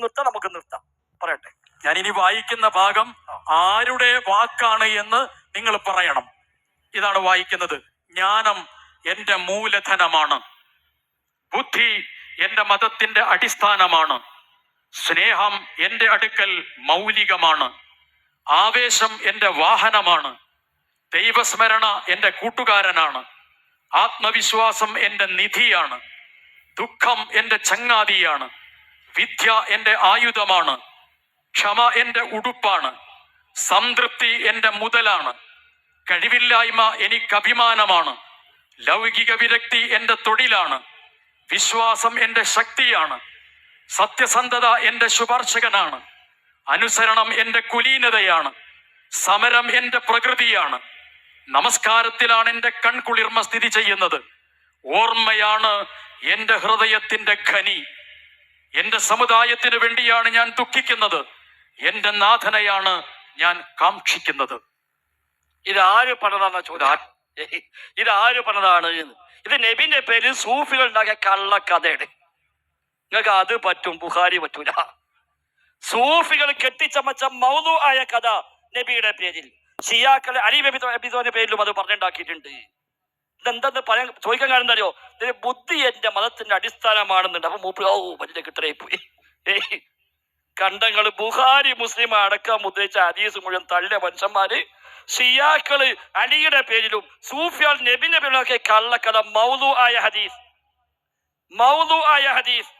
നിർത്താം, നമുക്ക് നിർത്താം. പറയട്ടെ. ഞാൻ ഇനി വായിക്കുന്ന ഭാഗം ആരുടെ വാക്കാണ് എന്ന് നിങ്ങൾ പറയണം. ഇതാണ് വായിക്കുന്നത്. ജ്ഞാനം എന്റെ മൂലധനമാണ്, ബുദ്ധി എന്റെ മതത്തിന്റെ അടിസ്ഥാനമാണ്, സ്നേഹം എന്റെ അടുക്കൽ മൗലികമാണ്, ആവേശം എന്റെ വാഹനമാണ്, ദൈവസ്മരണ എന്റെ കൂട്ടുകാരനാണ്, ആത്മവിശ്വാസം എന്റെ നിധിയാണ്, ദുഃഖം എന്റെ ചങ്ങാതിയാണ്, വിദ്യ എന്റെ ആയുധമാണ്, ക്ഷമ എന്റെ ഉടുപ്പാണ്, സംതൃപ്തി എന്റെ മുതലാണ്, കഴിവില്ലായ്മ എനിക്ക് അഭിമാനമാണ്, ലൗകിക വിരക്തി എന്റെ തൊഴിലാണ്, വിശ്വാസം എന്റെ ശക്തിയാണ്, സത്യസന്ധത എന്റെ ശുപാർശകനാണ്, അനുസരണം എന്റെ കുലീനതയാണ്, സമരം എന്റെ പ്രകൃതിയാണ്, നമസ്കാരത്തിലാണ് എന്റെ കൺകുളിർമ സ്ഥിതി ചെയ്യുന്നത്, ഓർമ്മയാണ് എന്റെ ഹൃദയത്തിന്റെ ഖനി, എന്റെ സമുദായത്തിന് വേണ്ടിയാണ് ഞാൻ ദുഃഖിക്കുന്നത്, എന്റെ നാഥനെയാണ് ഞാൻ കാക്ഷിക്കുന്നത്. ഇതാര് പറഞ്ഞതാണെന്ന ചോദ്യം. ഇതാര് പറഞ്ഞതാണ്? ഇത് നബിന്റെ പേര് സൂഫികൾ ഉണ്ടാക്കിയ കള്ളക്കഥയുടെ. നിങ്ങൾക്ക് അത് പറ്റും, ബുഖാരി പറ്റൂല. സൂഫികൾ കെട്ടിച്ചമച്ച മൗദൂ ആയ കഥ നബിയുടെ പേരിൽ, ഷിയാക്കളെ അലി അബിദോന്റെ പേരിലും അത് പറഞ്ഞുണ്ടാക്കിയിട്ടുണ്ട്. ഇതെന്തെന്ന് പറയാൻ ചോദിക്കാൻ കാരണം അറിയോ? ഇതിന് ബുദ്ധി എന്റെ മതത്തിന്റെ അടിസ്ഥാനമാണെന്നുണ്ട്. അപ്പൊ മൂപ്പര് വലിയ കിട്ടറേ പോയി. കണ്ടങ്ങള് ബുഖാരി മുസ്ലിം അടക്കം ഉദ്ദേശിച്ച ഹദീസ് മുഴുവൻ തള്ളിയ മനുഷ്യന്മാര് ഷിയാക്കള് അലിയുടെ പേരിലും സൂഫിയാൽ നബിന്റെ പേരിലൊക്കെ കള്ളക്കഥ, മൗദൂ ആയ ഹദീസ്, മൗദൂ ആയ ഹദീസ്.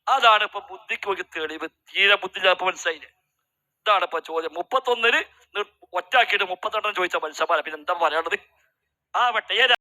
അതാണ് ഇപ്പൊ ബുദ്ധിക്ക് തെളിവ്. തീരെ ബുദ്ധിയില്ലാത്ത മനസ്സിലായില്ലേ? ഇതാണ് ഇപ്പൊ ചോദ്യം. 31 ഒറ്റാക്കിയിട്ട് 32 ചോദിച്ച മനുഷ്യന്മാരെ പിന്നെ എന്താ പറയണത്? ആവട്ടെ.